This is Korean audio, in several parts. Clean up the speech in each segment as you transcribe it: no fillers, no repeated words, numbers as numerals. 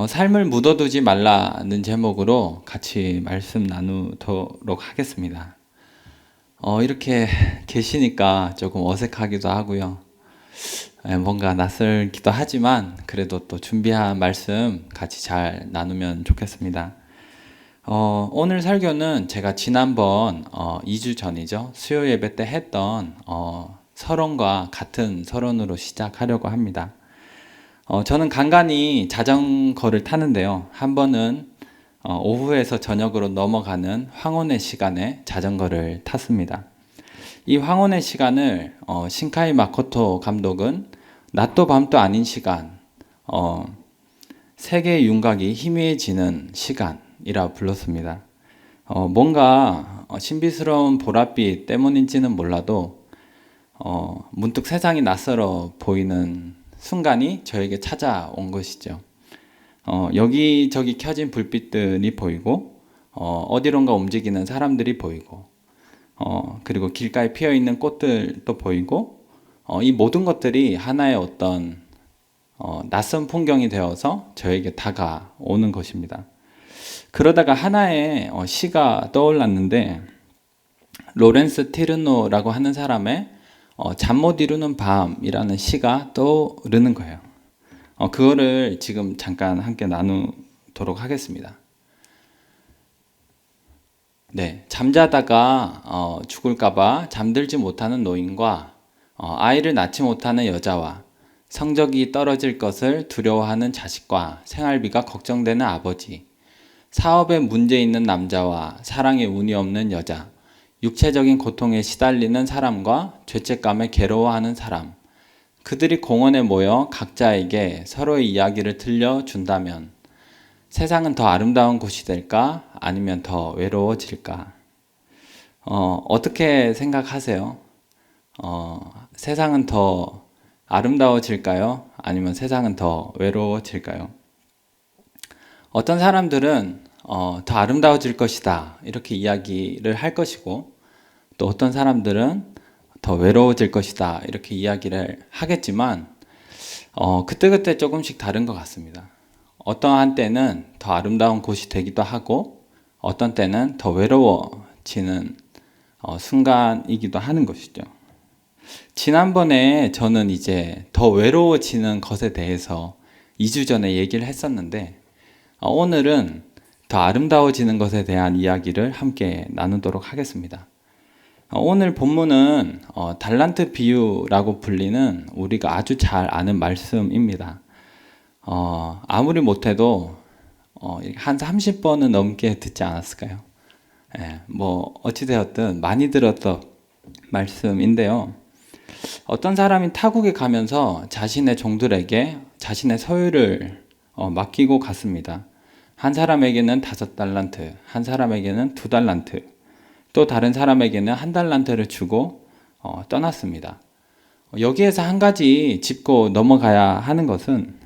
삶을 묻어두지 말라는 제목으로 같이 말씀 나누도록 하겠습니다. 이렇게 계시니까 조금 어색하기도 하고요. 뭔가 낯설기도 하지만 그래도 또 준비한 말씀 같이 잘 나누면 좋겠습니다. 오늘 설교는 제가 지난번 2주 전이죠. 수요 예배 때 했던 서론과 같은 서론으로 시작하려고 합니다. 저는 간간히 자전거를 타는데요. 한 번은 오후에서 저녁으로 넘어가는 황혼의 시간에 자전거를 탔습니다. 이 황혼의 시간을 신카이 마코토 감독은 낮도 밤도 아닌 시간, 세계의 윤곽이 희미해지는 시간이라 불렀습니다. 뭔가 신비스러운 보랏빛 때문인지는 몰라도 문득 세상이 낯설어 보이는 순간이 저에게 찾아온 것이죠. 여기저기 켜진 불빛들이 보이고 어디론가 움직이는 사람들이 보이고 그리고 길가에 피어있는 꽃들도 보이고 이 모든 것들이 하나의 어떤 낯선 풍경이 되어서 저에게 다가오는 것입니다. 그러다가 하나의 시가 떠올랐는데 로렌스 티르노라고 하는 사람의 잠 못 이루는 밤이라는 시가 떠오르는 거예요. 그거를 지금 잠깐 함께 나누도록 하겠습니다. 네, 잠자다가 죽을까봐 잠들지 못하는 노인과 아이를 낳지 못하는 여자와 성적이 떨어질 것을 두려워하는 자식과 생활비가 걱정되는 아버지, 사업에 문제 있는 남자와 사랑에 운이 없는 여자, 육체적인 고통에 시달리는 사람과 죄책감에 괴로워하는 사람, 그들이 공원에 모여 각자에게 서로의 이야기를 들려준다면 세상은 더 아름다운 곳이 될까? 아니면 더 외로워질까? 어떻게 생각하세요? 세상은 더 아름다워질까요? 아니면 세상은 더 외로워질까요? 어떤 사람들은 더 아름다워질 것이다 이렇게 이야기를 할 것이고 또 어떤 사람들은 더 외로워질 것이다 이렇게 이야기를 하겠지만 그때그때 조금씩 다른 것 같습니다. 어떠한 때는 더 아름다운 곳이 되기도 하고 어떤 때는 더 외로워지는 순간이기도 하는 것이죠. 지난번에 저는 이제 더 외로워지는 것에 대해서 2주 전에 얘기를 했었는데 오늘은 더 아름다워지는 것에 대한 이야기를 함께 나누도록 하겠습니다. 오늘 본문은 달란트 비유라고 불리는 우리가 아주 잘 아는 말씀입니다. 아무리 못해도 한 30번은 넘게 듣지 않았을까요? 어찌되었든 많이 들었던 말씀인데요. 어떤 사람이 타국에 가면서 자신의 종들에게 자신의 소유를 맡기고 갔습니다. 한 사람에게는 5달란트, 한 사람에게는 2달란트, 또 다른 사람에게는 1달란트를 주고 떠났습니다. 여기에서 한 가지 짚고 넘어가야 하는 것은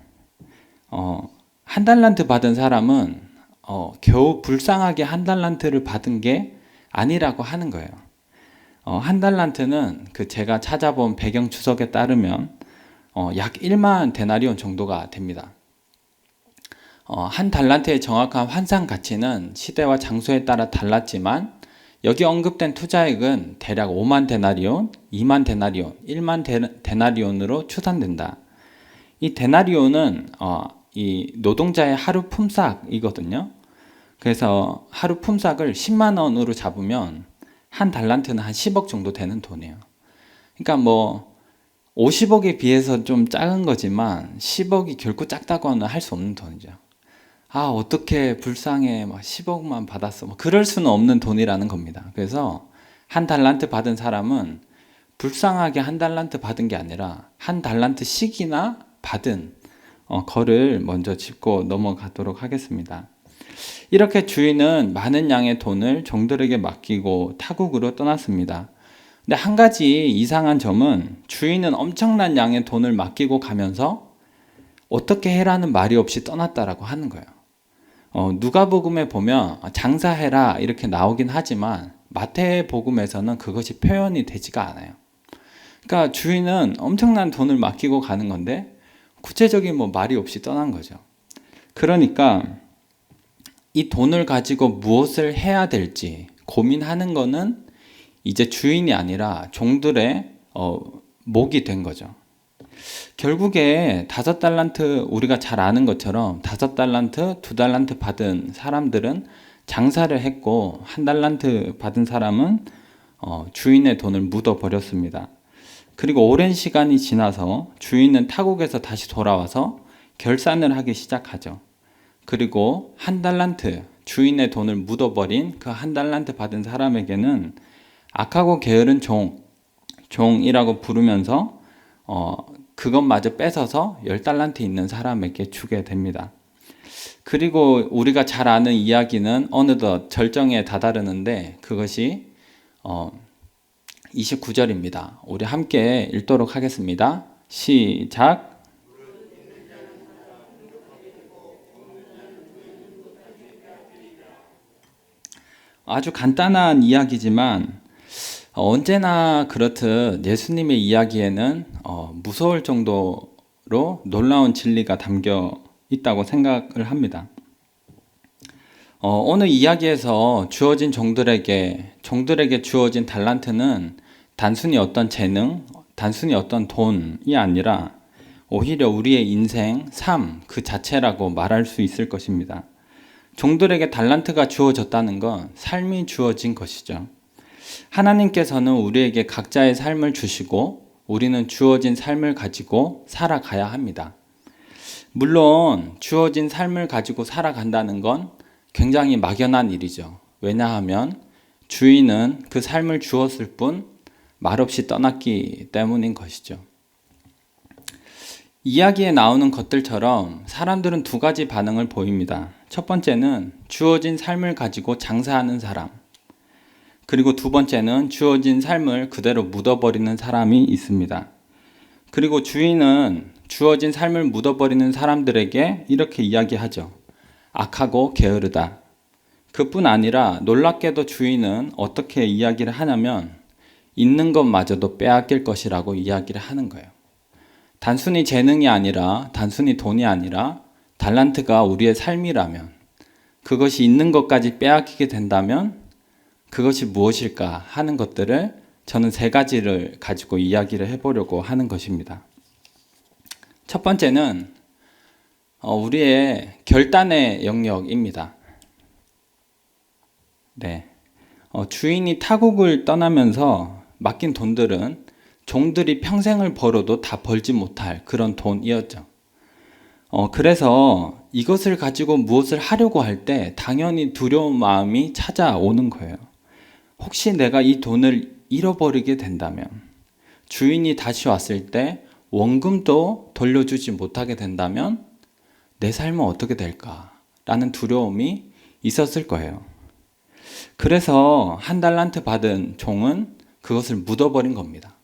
1달란트 받은 사람은 겨우 불쌍하게 1달란트를 받은 게 아니라고 하는 거예요. 1달란트는 제가 찾아본 배경 추석에 따르면 약 1만 데나리온 정도가 됩니다. 한 달란트의 정확한 환산 가치는 시대와 장소에 따라 달랐지만 여기 언급된 투자액은 대략 5만 데나리온, 2만 데나리온, 1만 데나리온으로 추산된다. 이 데나리온은 이 노동자의 하루 품삯이거든요. 그래서 하루 품삯을 10만 원으로 잡으면 한 달란트는 한 10억 정도 되는 돈이에요. 그러니까 50억에 비해서 좀 작은 거지만 10억이 결코 작다고는 할 수 없는 돈이죠. 어떻게 불쌍해 10억만 받았어 그럴 수는 없는 돈이라는 겁니다. 그래서 한 달란트 받은 사람은 불쌍하게 1달란트 받은 게 아니라 1달란트씩이나 받은 거를 먼저 짚고 넘어가도록 하겠습니다. 이렇게 주인은 많은 양의 돈을 종들에게 맡기고 타국으로 떠났습니다. 근데 한 가지 이상한 점은 주인은 엄청난 양의 돈을 맡기고 가면서 어떻게 해라는 말이 없이 떠났다라고 하는 거예요. 누가복음에 보면 장사해라 이렇게 나오긴 하지만 마태복음에서는 그것이 표현이 되지가 않아요. 그러니까 주인은 엄청난 돈을 맡기고 가는 건데 구체적인 말이 없이 떠난 거죠. 그러니까 이 돈을 가지고 무엇을 해야 될지 고민하는 거는 이제 주인이 아니라 종들의 목이 된 거죠. 결국에 5달란트, 우리가 잘 아는 것처럼 5달란트, 2달란트 받은 사람들은 장사를 했고 1달란트 받은 사람은 주인의 돈을 묻어 버렸습니다. 그리고 오랜 시간이 지나서 주인은 타국에서 다시 돌아와서 결산을 하기 시작하죠. 그리고 1달란트, 주인의 돈을 묻어버린 그 1달란트 받은 사람에게는 악하고 게으른 종이라고 부르면서 그것마저 뺏어서 10달란트 있는 사람에게 주게 됩니다. 그리고 우리가 잘 아는 이야기는 어느덧 절정에 다다르는데 그것이 29절입니다. 우리 함께 읽도록 하겠습니다. 시작. 아주 간단한 이야기지만 언제나 그렇듯 예수님의 이야기에는 무서울 정도로 놀라운 진리가 담겨 있다고 생각을 합니다. 오늘 이야기에서 주어진 종들에게 주어진 달란트는 단순히 어떤 재능, 단순히 어떤 돈이 아니라 오히려 우리의 인생, 삶 그 자체라고 말할 수 있을 것입니다. 종들에게 달란트가 주어졌다는 건 삶이 주어진 것이죠. 하나님께서는 우리에게 각자의 삶을 주시고 우리는 주어진 삶을 가지고 살아가야 합니다. 물론 주어진 삶을 가지고 살아간다는 건 굉장히 막연한 일이죠. 왜냐하면 주인은 그 삶을 주었을 뿐 말없이 떠났기 때문인 것이죠. 이야기에 나오는 것들처럼 사람들은 2가지 반응을 보입니다. 첫 번째는 주어진 삶을 가지고 장사하는 사람, 그리고 2번째는 주어진 삶을 그대로 묻어버리는 사람이 있습니다. 그리고 주인은 주어진 삶을 묻어버리는 사람들에게 이렇게 이야기하죠. 악하고 게으르다. 그뿐 아니라 놀랍게도 주인은 어떻게 이야기를 하냐면 있는 것마저도 빼앗길 것이라고 이야기를 하는 거예요. 단순히 재능이 아니라, 단순히 돈이 아니라 달란트가 우리의 삶이라면, 그것이 있는 것까지 빼앗기게 된다면 그것이 무엇일까 하는 것들을 저는 3가지를 가지고 이야기를 해보려고 하는 것입니다. 첫 번째는 우리의 결단의 영역입니다. 네. 주인이 타국을 떠나면서 맡긴 돈들은 종들이 평생을 벌어도 다 벌지 못할 그런 돈이었죠. 그래서 이것을 가지고 무엇을 하려고 할 때 당연히 두려운 마음이 찾아오는 거예요. 혹시 내가 이 돈을 잃어버리게 된다면, 주인이 다시 왔을 때 원금도 돌려주지 못하게 된다면 내 삶은 어떻게 될까? 라는 두려움이 있었을 거예요. 그래서 1달란트 받은 종은 그것을 묻어버린 겁니다.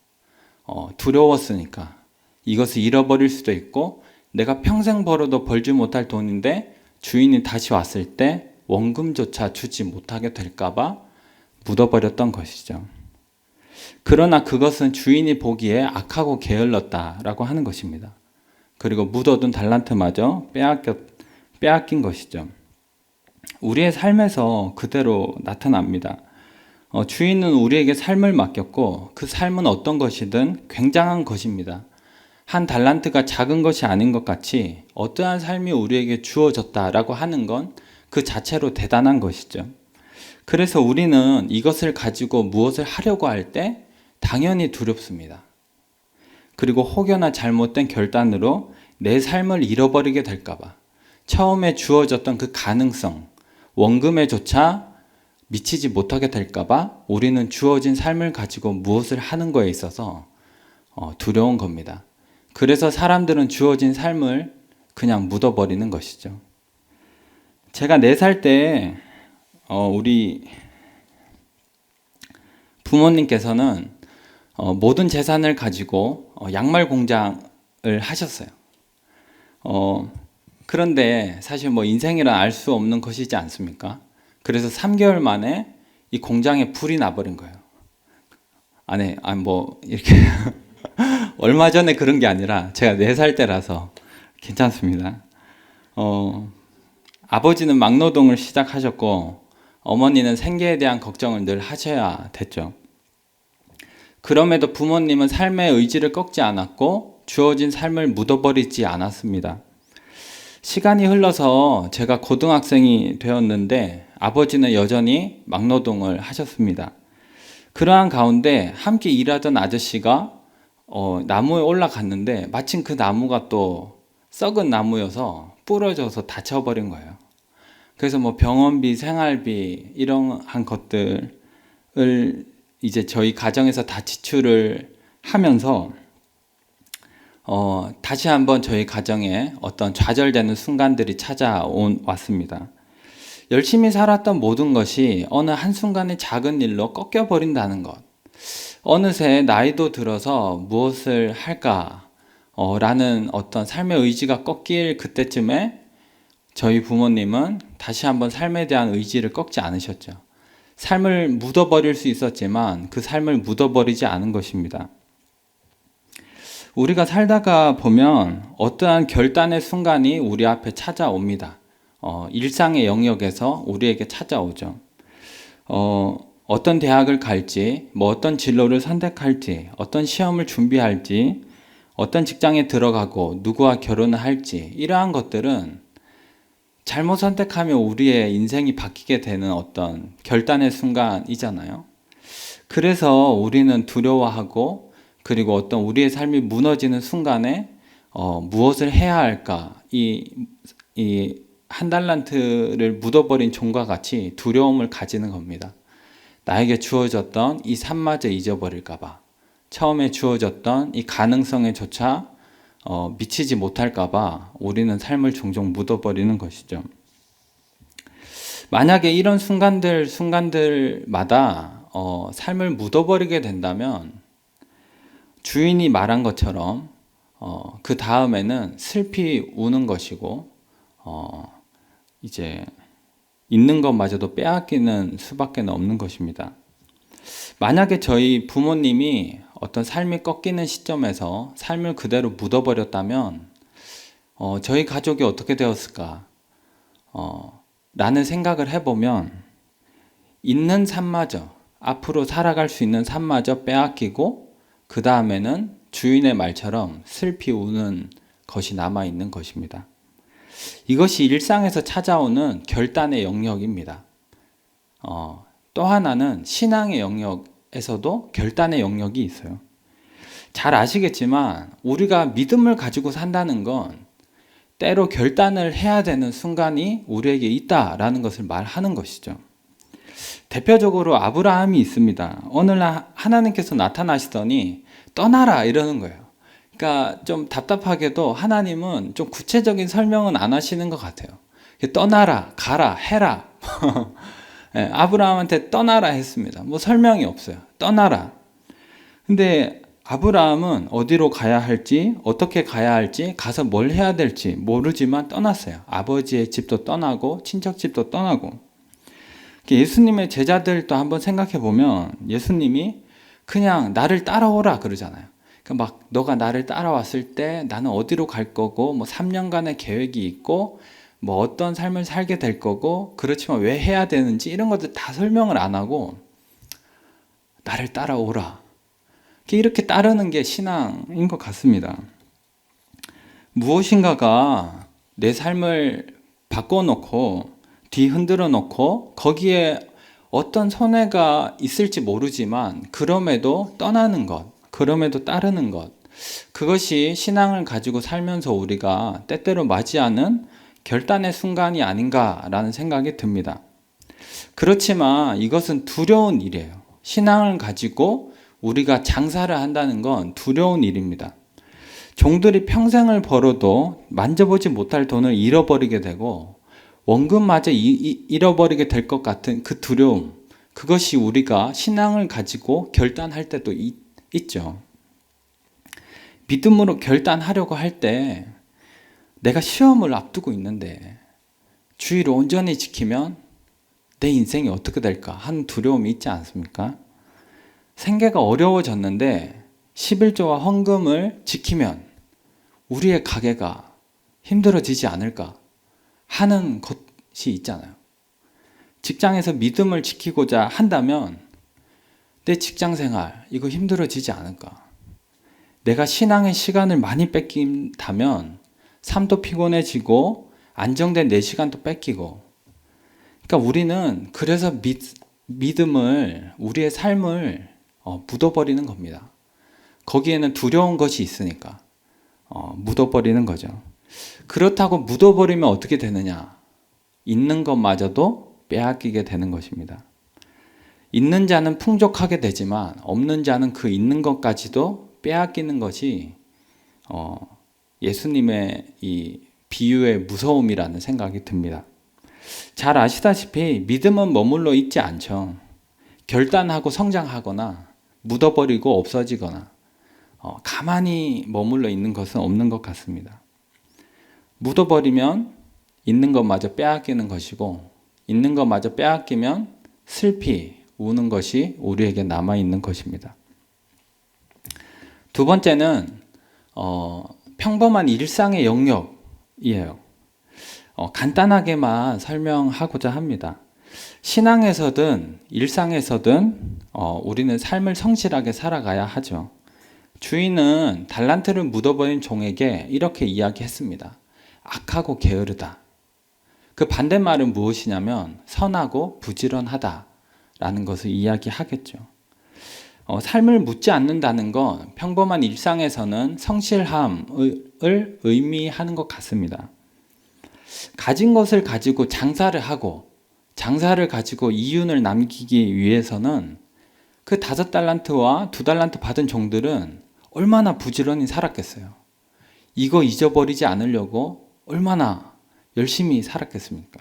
두려웠으니까. 이것을 잃어버릴 수도 있고 내가 평생 벌어도 벌지 못할 돈인데 주인이 다시 왔을 때 원금조차 주지 못하게 될까봐 묻어버렸던 것이죠. 그러나 그것은 주인이 보기에 악하고 게을렀다라고 하는 것입니다. 그리고 묻어둔 달란트마저 빼앗긴 것이죠. 우리의 삶에서 그대로 나타납니다. 주인은 우리에게 삶을 맡겼고 그 삶은 어떤 것이든 굉장한 것입니다. 1달란트가 작은 것이 아닌 것 같이 어떠한 삶이 우리에게 주어졌다라고 하는 건 그 자체로 대단한 것이죠. 그래서 우리는 이것을 가지고 무엇을 하려고 할 때 당연히 두렵습니다. 그리고 혹여나 잘못된 결단으로 내 삶을 잃어버리게 될까봐, 처음에 주어졌던 그 가능성, 원금에조차 미치지 못하게 될까봐 우리는 주어진 삶을 가지고 무엇을 하는 거에 있어서 두려운 겁니다. 그래서 사람들은 주어진 삶을 그냥 묻어버리는 것이죠. 제가 4살 때 우리 부모님께서는 모든 재산을 가지고 양말 공장을 하셨어요. 그런데 사실 인생이란 알 수 없는 것이지 않습니까? 그래서 3개월 만에 이 공장에 불이 나버린 거예요. 이렇게 얼마 전에 그런 게 아니라 제가 4살 때라서 괜찮습니다. 아버지는 막노동을 시작하셨고 어머니는 생계에 대한 걱정을 늘 하셔야 됐죠. 그럼에도 부모님은 삶의 의지를 꺾지 않았고 주어진 삶을 묻어버리지 않았습니다. 시간이 흘러서 제가 고등학생이 되었는데 아버지는 여전히 막노동을 하셨습니다. 그러한 가운데 함께 일하던 아저씨가 나무에 올라갔는데 마침 그 나무가 또 썩은 나무여서 부러져서 다쳐버린 거예요. 그래서 뭐 병원비, 생활비 이러한 것들을 이제 저희 가정에서 다 지출을 하면서 다시 한번 저희 가정에 어떤 좌절되는 순간들이 왔습니다. 열심히 살았던 모든 것이 어느 한순간의 작은 일로 꺾여버린다는 것. 어느새 나이도 들어서 무엇을 할까? 라는 어떤 삶의 의지가 꺾일 그때쯤에 저희 부모님은 다시 한번 삶에 대한 의지를 꺾지 않으셨죠. 삶을 묻어버릴 수 있었지만 그 삶을 묻어버리지 않은 것입니다. 우리가 살다가 보면 어떠한 결단의 순간이 우리 앞에 찾아옵니다. 일상의 영역에서 우리에게 찾아오죠. 어떤 대학을 갈지, 뭐 어떤 진로를 선택할지, 어떤 시험을 준비할지, 어떤 직장에 들어가고 누구와 결혼을 할지 이러한 것들은 잘못 선택하면 우리의 인생이 바뀌게 되는 어떤 결단의 순간이잖아요. 그래서 우리는 두려워하고 그리고 어떤 우리의 삶이 무너지는 순간에 무엇을 해야 할까? 이 한 달란트를 묻어버린 종과 같이 두려움을 가지는 겁니다. 나에게 주어졌던 이 삶마저 잊어버릴까봐, 처음에 주어졌던 이 가능성에조차 미치지 못할까봐 우리는 삶을 종종 묻어버리는 것이죠. 만약에 이런 순간들마다 삶을 묻어버리게 된다면 주인이 말한 것처럼 그 다음에는 슬피 우는 것이고 이제 있는 것마저도 빼앗기는 수밖에 없는 것입니다. 만약에 저희 부모님이 어떤 삶이 꺾이는 시점에서 삶을 그대로 묻어버렸다면 저희 가족이 어떻게 되었을까? 라는 생각을 해보면 있는 삶마저, 앞으로 살아갈 수 있는 삶마저 빼앗기고 그 다음에는 주인의 말처럼 슬피 우는 것이 남아있는 것입니다. 이것이 일상에서 찾아오는 결단의 영역입니다. 또 하나는 신앙의 영역에서도 결단의 영역이 있어요. 잘 아시겠지만 우리가 믿음을 가지고 산다는 건 때로 결단을 해야 되는 순간이 우리에게 있다라는 것을 말하는 것이죠. 대표적으로 아브라함이 있습니다. 어느 날 하나님께서 나타나시더니 떠나라 이러는 거예요. 그러니까 좀 답답하게도 하나님은 좀 구체적인 설명은 안 하시는 것 같아요. 떠나라, 가라, 해라. 네, 아브라함한테 떠나라 했습니다. 뭐 설명이 없어요. 떠나라. 근데 아브라함은 어디로 가야 할지, 어떻게 가야 할지, 가서 뭘 해야 될지 모르지만 떠났어요. 아버지의 집도 떠나고, 친척 집도 떠나고. 예수님의 제자들도 한번 생각해 보면 예수님이 그냥 나를 따라오라 그러잖아요. 그러니까 막 너가 나를 따라왔을 때 나는 어디로 갈 거고, 뭐 3년간의 계획이 있고, 뭐 어떤 삶을 살게 될 거고, 그렇지만 왜 해야 되는지 이런 것들 다 설명을 안 하고 나를 따라오라. 이렇게 따르는 게 신앙인 것 같습니다. 무엇인가가 내 삶을 바꿔놓고 뒤흔들어 놓고 거기에 어떤 손해가 있을지 모르지만 그럼에도 떠나는 것, 그럼에도 따르는 것, 그것이 신앙을 가지고 살면서 우리가 때때로 맞이하는 결단의 순간이 아닌가라는 생각이 듭니다. 그렇지만 이것은 두려운 일이에요. 신앙을 가지고 우리가 장사를 한다는 건 두려운 일입니다. 종들이 평생을 벌어도 만져보지 못할 돈을 잃어버리게 되고 원금마저 잃어버리게 될 것 같은 그 두려움, 그것이 우리가 신앙을 가지고 결단할 때도 있죠. 믿음으로 결단하려고 할 때 내가 시험을 앞두고 있는데 주의를 온전히 지키면 내 인생이 어떻게 될까 하는 두려움이 있지 않습니까? 생계가 어려워졌는데 11조와 헌금을 지키면 우리의 가게가 힘들어지지 않을까 하는 것이 있잖아요. 직장에서 믿음을 지키고자 한다면 내 직장 생활 이거 힘들어지지 않을까? 내가 신앙의 시간을 많이 뺏긴다면 삶도 피곤해지고 안정된 내 시간도 뺏기고, 그러니까 우리는 그래서 믿음을, 우리의 삶을 묻어버리는 겁니다. 거기에는 두려운 것이 있으니까 묻어버리는 거죠. 그렇다고 묻어버리면 어떻게 되느냐? 있는 것마저도 빼앗기게 되는 것입니다. 있는 자는 풍족하게 되지만 없는 자는 그 있는 것까지도 빼앗기는 것이 예수님의 이 비유의 무서움이라는 생각이 듭니다. 잘 아시다시피 믿음은 머물러 있지 않죠. 결단하고 성장하거나 묻어버리고 없어지거나 가만히 머물러 있는 것은 없는 것 같습니다. 묻어버리면 있는 것마저 빼앗기는 것이고, 있는 것마저 빼앗기면 슬피 우는 것이 우리에게 남아있는 것입니다. 두 번째는 평범한 일상의 영역이에요. 간단하게만 설명하고자 합니다. 신앙에서든 일상에서든 우리는 삶을 성실하게 살아가야 하죠. 주인은 달란트를 묻어버린 종에게 이렇게 이야기했습니다. 악하고 게으르다. 그 반대말은 무엇이냐면 선하고 부지런하다라는 것을 이야기하겠죠. 삶을 묻지 않는다는 건 평범한 일상에서는 성실함을 의미하는 것 같습니다. 가진 것을 가지고 장사를 하고 장사를 가지고 이윤을 남기기 위해서는 그 5달란트와 2달란트 받은 종들은 얼마나 부지런히 살았겠어요. 이거 잊어버리지 않으려고 얼마나 열심히 살았겠습니까?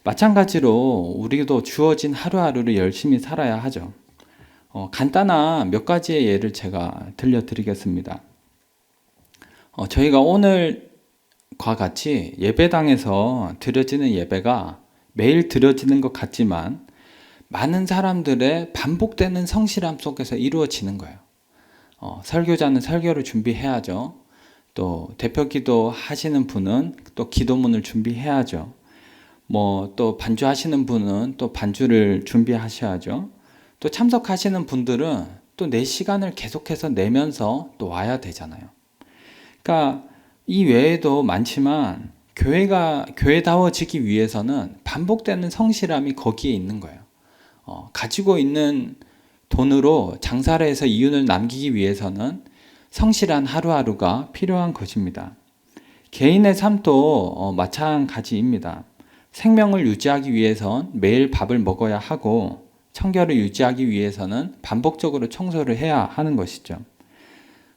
마찬가지로 우리도 주어진 하루하루를 열심히 살아야 하죠. 간단한 몇 가지의 예를 제가 들려드리겠습니다. 저희가 오늘과 같이 예배당에서 드려지는 예배가 매일 드려지는 것 같지만 많은 사람들의 반복되는 성실함 속에서 이루어지는 거예요. 설교자는 설교를 준비해야죠. 또 대표 기도 하시는 분은 또 기도문을 준비해야죠. 또 반주하시는 분은 또 반주를 준비하셔야죠. 또 참석하시는 분들은 또 내 시간을 계속해서 내면서 또 와야 되잖아요. 그러니까 이 외에도 많지만 교회다워지기 위해서는 반복되는 성실함이 거기에 있는 거예요. 가지고 있는 돈으로 장사를 해서 이윤을 남기기 위해서는 성실한 하루하루가 필요한 것입니다. 개인의 삶도 마찬가지입니다. 생명을 유지하기 위해선 매일 밥을 먹어야 하고 청결을 유지하기 위해서는 반복적으로 청소를 해야 하는 것이죠.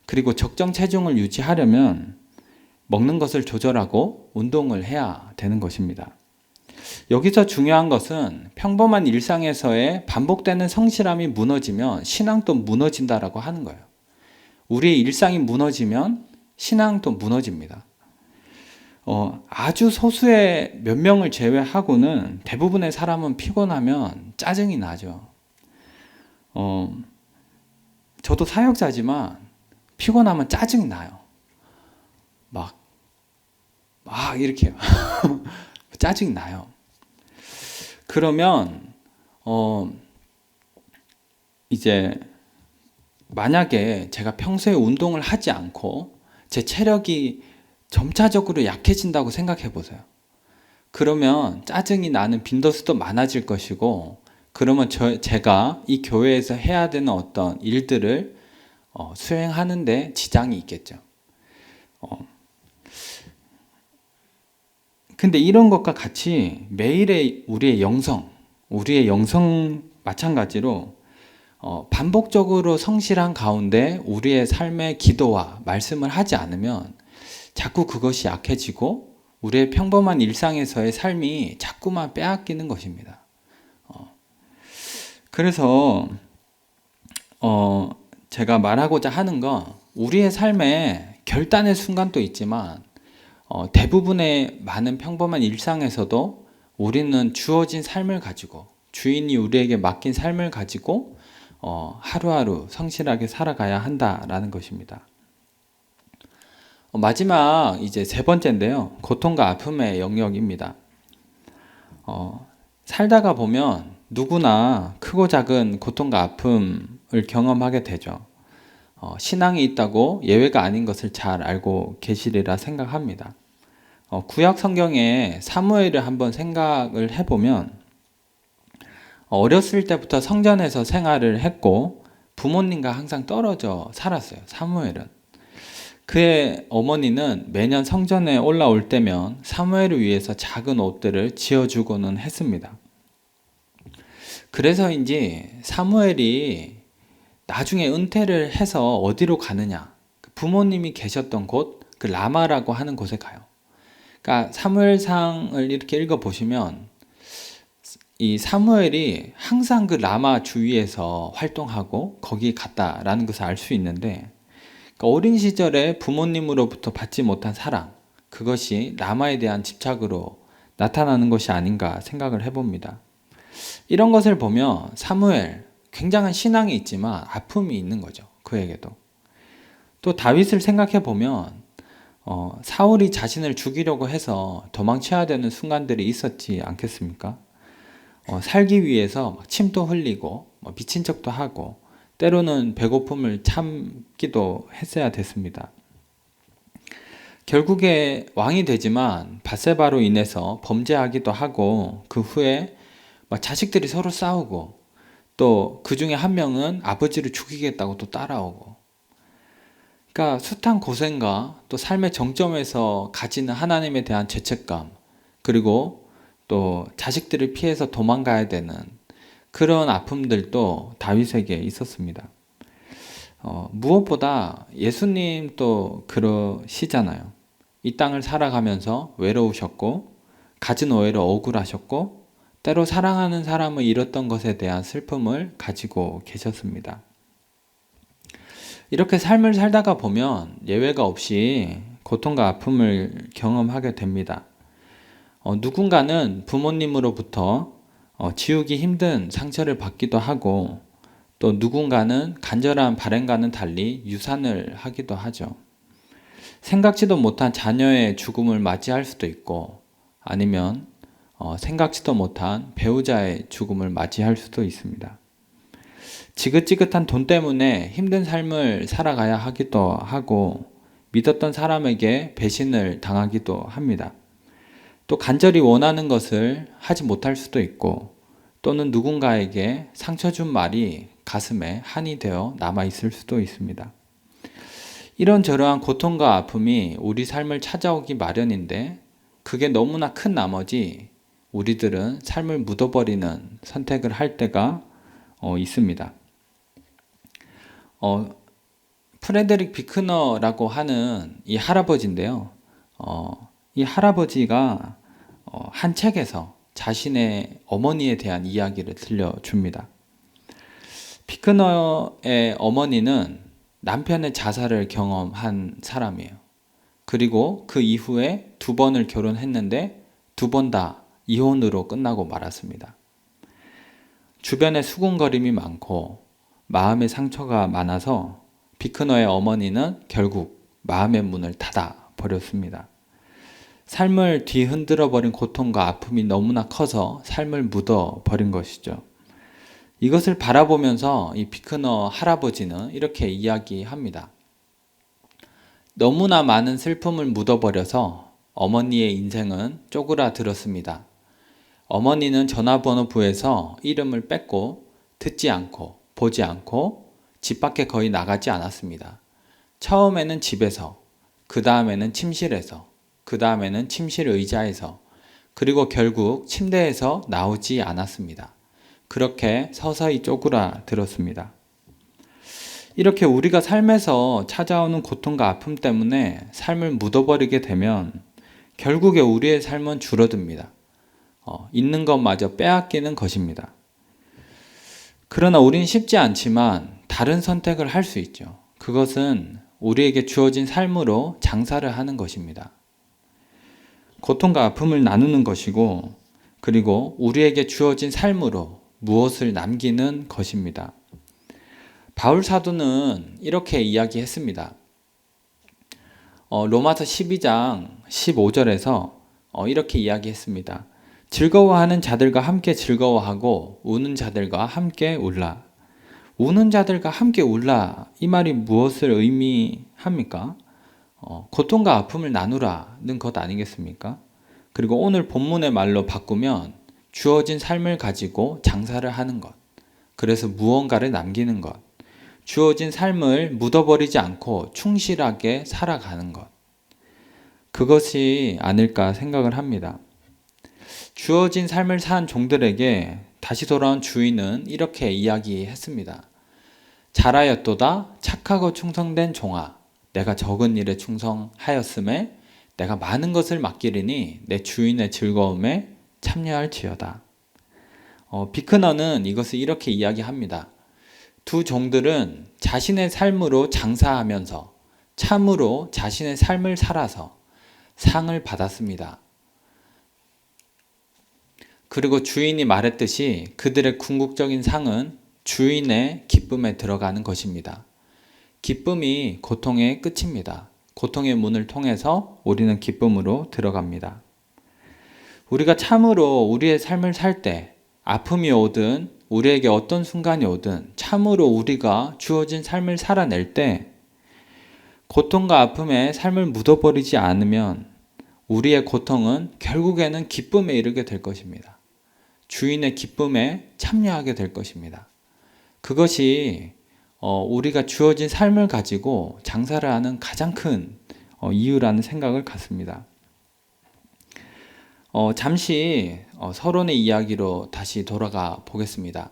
그리고 적정 체중을 유지하려면 먹는 것을 조절하고 운동을 해야 되는 것입니다. 여기서 중요한 것은 평범한 일상에서의 반복되는 성실함이 무너지면 신앙도 무너진다라고 하는 거예요. 우리의 일상이 무너지면 신앙도 무너집니다. 아주 소수의 몇 명을 제외하고는 대부분의 사람은 피곤하면 짜증이 나죠. 저도 사역자지만 피곤하면 짜증이 나요. 막 이렇게요. 짜증이 나요. 그러면 이제 만약에 제가 평소에 운동을 하지 않고 제 체력이 점차적으로 약해진다고 생각해 보세요. 그러면 짜증이 나는 빈도수도 많아질 것이고, 그러면 제가 이 교회에서 해야 되는 어떤 일들을 수행하는데 지장이 있겠죠. 근데 이런 것과 같이 매일의 우리의 영성 마찬가지로 반복적으로 성실한 가운데 우리의 삶의 기도와 말씀을 하지 않으면 자꾸 그것이 약해지고 우리의 평범한 일상에서의 삶이 자꾸만 빼앗기는 것입니다. 그래서 제가 말하고자 하는 건 우리의 삶에 결단의 순간도 있지만 대부분의 많은 평범한 일상에서도 우리는 주어진 삶을 가지고 주인이 우리에게 맡긴 삶을 가지고 하루하루 성실하게 살아가야 한다라는 것입니다. 마지막 이제 세 번째인데요. 고통과 아픔의 영역입니다. 살다가 보면 누구나 크고 작은 고통과 아픔을 경험하게 되죠. 신앙이 있다고 예외가 아닌 것을 잘 알고 계시리라 생각합니다. 구약 성경에 사무엘을 한번 생각을 해보면 어렸을 때부터 성전에서 생활을 했고 부모님과 항상 떨어져 살았어요. 사무엘은. 그의 어머니는 매년 성전에 올라올 때면 사무엘을 위해서 작은 옷들을 지어주고는 했습니다. 그래서인지 사무엘이 나중에 은퇴를 해서 어디로 가느냐? 부모님이 계셨던 곳, 그 라마라고 하는 곳에 가요. 그러니까 사무엘상을 이렇게 읽어보시면 이 사무엘이 항상 그 라마 주위에서 활동하고 거기 갔다라는 것을 알 수 있는데, 그러니까 어린 시절에 부모님으로부터 받지 못한 사랑, 그것이 라마에 대한 집착으로 나타나는 것이 아닌가 생각을 해봅니다. 이런 것을 보면 사무엘, 굉장한 신앙이 있지만 아픔이 있는 거죠. 그에게도. 또 다윗을 생각해 보면 사울이 자신을 죽이려고 해서 도망쳐야 되는 순간들이 있었지 않겠습니까? 살기 위해서 침도 흘리고 미친 척도 하고 때로는 배고픔을 참기도 했어야 됐습니다. 결국에 왕이 되지만 밧세바로 인해서 범죄하기도 하고 그 후에 자식들이 서로 싸우고 또 그 중에 한 명은 아버지를 죽이겠다고 또 따라오고, 그러니까 숱한 고생과 또 삶의 정점에서 가지는 하나님에 대한 죄책감, 그리고 또 자식들을 피해서 도망가야 되는 그런 아픔들도 다윗에게 있었습니다. 무엇보다 예수님 또 그러시잖아요. 이 땅을 살아가면서 외로우셨고 가진 오해로 억울하셨고 때로 사랑하는 사람을 잃었던 것에 대한 슬픔을 가지고 계셨습니다. 이렇게 삶을 살다가 보면 예외가 없이 고통과 아픔을 경험하게 됩니다. 누군가는 부모님으로부터 지우기 힘든 상처를 받기도 하고 또 누군가는 간절한 바람과는 달리 유산을 하기도 하죠. 생각지도 못한 자녀의 죽음을 맞이할 수도 있고 아니면 생각지도 못한 배우자의 죽음을 맞이할 수도 있습니다. 지긋지긋한 돈 때문에 힘든 삶을 살아가야 하기도 하고 믿었던 사람에게 배신을 당하기도 합니다. 또 간절히 원하는 것을 하지 못할 수도 있고 또는 누군가에게 상처 준 말이 가슴에 한이 되어 남아있을 수도 있습니다. 이런저러한 고통과 아픔이 우리 삶을 찾아오기 마련인데 그게 너무나 큰 나머지 우리들은 삶을 묻어버리는 선택을 할 때가 있습니다. 프레데릭 비크너라고 하는 이 할아버지인데요. 이 할아버지가 한 책에서 자신의 어머니에 대한 이야기를 들려줍니다. 비크너의 어머니는 남편의 자살을 경험한 사람이에요. 그리고 그 이후에 2번을 결혼했는데 2번 다 이혼으로 끝나고 말았습니다. 주변에 수군거림이 많고 마음의 상처가 많아서 비크너의 어머니는 결국 마음의 문을 닫아 버렸습니다. 삶을 뒤흔들어 버린 고통과 아픔이 너무나 커서 삶을 묻어 버린 것이죠. 이것을 바라보면서 이 비크너 할아버지는 이렇게 이야기합니다. 너무나 많은 슬픔을 묻어버려서 어머니의 인생은 쪼그라들었습니다. 어머니는 전화번호부에서 이름을 뺐고 듣지 않고 보지 않고 집 밖에 거의 나가지 않았습니다. 처음에는 집에서, 그 다음에는 침실에서, 그 다음에는 침실 의자에서, 그리고 결국 침대에서 나오지 않았습니다. 그렇게 서서히 쪼그라들었습니다. 이렇게 우리가 삶에서 찾아오는 고통과 아픔 때문에 삶을 묻어버리게 되면 결국에 우리의 삶은 줄어듭니다. 있는 것마저 빼앗기는 것입니다. 그러나 우린 쉽지 않지만 다른 선택을 할 수 있죠. 그것은 우리에게 주어진 삶으로 장사를 하는 것입니다. 고통과 아픔을 나누는 것이고 그리고 우리에게 주어진 삶으로 무엇을 남기는 것입니다. 바울 사도는 이렇게 이야기했습니다. 로마서 12장 15절에서 이렇게 이야기했습니다. 즐거워하는 자들과 함께 즐거워하고 우는 자들과 함께 울라. 우는 자들과 함께 울라. 이 말이 무엇을 의미합니까? 고통과 아픔을 나누라는 것 아니겠습니까? 그리고 오늘 본문의 말로 바꾸면 주어진 삶을 가지고 장사를 하는 것. 그래서 무언가를 남기는 것. 주어진 삶을 묻어버리지 않고 충실하게 살아가는 것. 그것이 아닐까 생각을 합니다. 주어진 삶을 산 종들에게 다시 돌아온 주인은 이렇게 이야기했습니다. 잘하였도다 착하고 충성된 종아, 내가 적은 일에 충성하였음에 내가 많은 것을 맡기리니 내 주인의 즐거움에 참여할지어다. 비크너는 이것을 이렇게 이야기합니다. 두 종들은 자신의 삶으로 장사하면서 참으로 자신의 삶을 살아서 상을 받았습니다. 그리고 주인이 말했듯이 그들의 궁극적인 상은 주인의 기쁨에 들어가는 것입니다. 기쁨이 고통의 끝입니다. 고통의 문을 통해서 우리는 기쁨으로 들어갑니다. 우리가 참으로 우리의 삶을 살 때 아픔이 오든 우리에게 어떤 순간이 오든 참으로 우리가 주어진 삶을 살아낼 때 고통과 아픔에 삶을 묻어버리지 않으면 우리의 고통은 결국에는 기쁨에 이르게 될 것입니다. 주인의 기쁨에 참여하게 될 것입니다. 그것이 우리가 주어진 삶을 가지고 장사를 하는 가장 큰 이유라는 생각을 갖습니다. 잠시 서론의 이야기로 다시 돌아가 보겠습니다.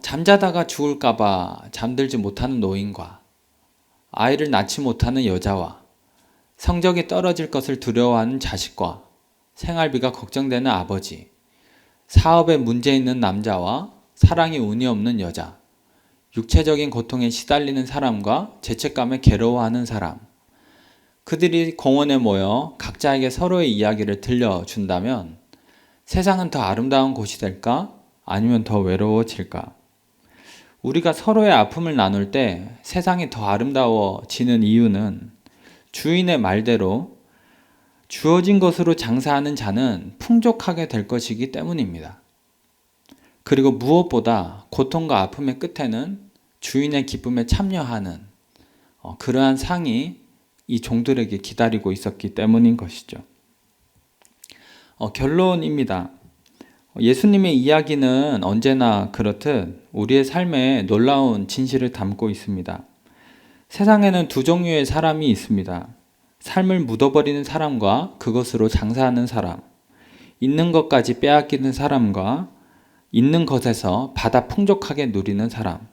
잠자다가 죽을까봐 잠들지 못하는 노인과 아이를 낳지 못하는 여자와 성적이 떨어질 것을 두려워하는 자식과 생활비가 걱정되는 아버지, 사업에 문제 있는 남자와 사랑에 운이 없는 여자, 육체적인 고통에 시달리는 사람과 죄책감에 괴로워하는 사람, 그들이 공원에 모여 각자에게 서로의 이야기를 들려준다면 세상은 더 아름다운 곳이 될까? 아니면 더 외로워질까? 우리가 서로의 아픔을 나눌 때 세상이 더 아름다워지는 이유는 주인의 말대로 주어진 것으로 장사하는 자는 풍족하게 될 것이기 때문입니다. 그리고 무엇보다 고통과 아픔의 끝에는 주인의 기쁨에 참여하는 그러한 상이 이 종들에게 기다리고 있었기 때문인 것이죠. 결론입니다. 예수님의 이야기는 언제나 그렇듯 우리의 삶에 놀라운 진실을 담고 있습니다. 세상에는 두 종류의 사람이 있습니다. 삶을 묻어버리는 사람과 그것으로 장사하는 사람, 있는 것까지 빼앗기는 사람과 있는 것에서 받아 풍족하게 누리는 사람,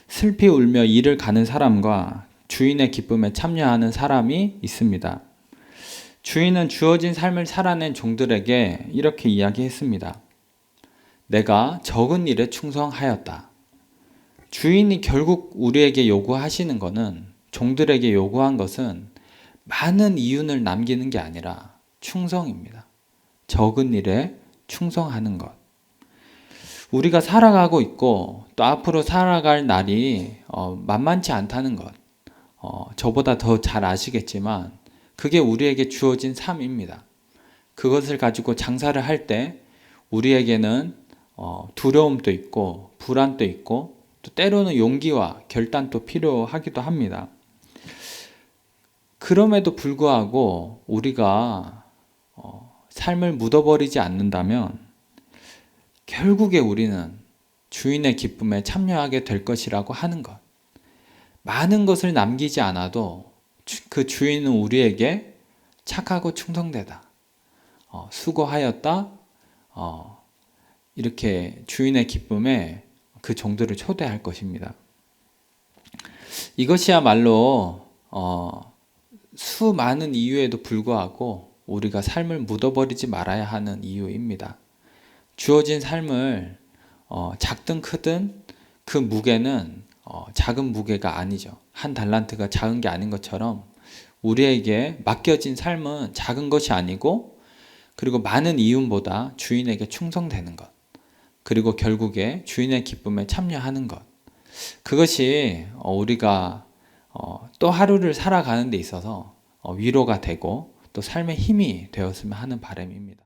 슬피 울며 일을 가는 사람과 주인의 기쁨에 참여하는 사람이 있습니다. 주인은 주어진 삶을 살아낸 종들에게 이렇게 이야기했습니다. 내가 적은 일에 충성하였다. 주인이 결국 우리에게 요구하시는 것은, 종들에게 요구한 것은 많은 이윤을 남기는 게 아니라 충성입니다. 적은 일에 충성하는 것. 우리가 살아가고 있고 또 앞으로 살아갈 날이 만만치 않다는 것. 저보다 더 잘 아시겠지만 그게 우리에게 주어진 삶입니다. 그것을 가지고 장사를 할 때 우리에게는 두려움도 있고 불안도 있고 또 때로는 용기와 결단도 필요하기도 합니다. 그럼에도 불구하고 우리가 삶을 묻어버리지 않는다면 결국에 우리는 주인의 기쁨에 참여하게 될 것이라고 하는 것. 많은 것을 남기지 않아도 그 주인은 우리에게 착하고 충성되다. 수고하였다. 이렇게 주인의 기쁨에 그 종들을 초대할 것입니다. 이것이야말로 수많은 이유에도 불구하고 우리가 삶을 묻어버리지 말아야 하는 이유입니다. 주어진 삶을 작든 크든 그 무게는 작은 무게가 아니죠. 한 달란트가 작은 게 아닌 것처럼 우리에게 맡겨진 삶은 작은 것이 아니고 그리고 많은 이윤보다 주인에게 충성되는 것, 그리고 결국에 주인의 기쁨에 참여하는 것, 그것이 우리가 또 하루를 살아가는 데 있어서 위로가 되고 또 삶의 힘이 되었으면 하는 바람입니다.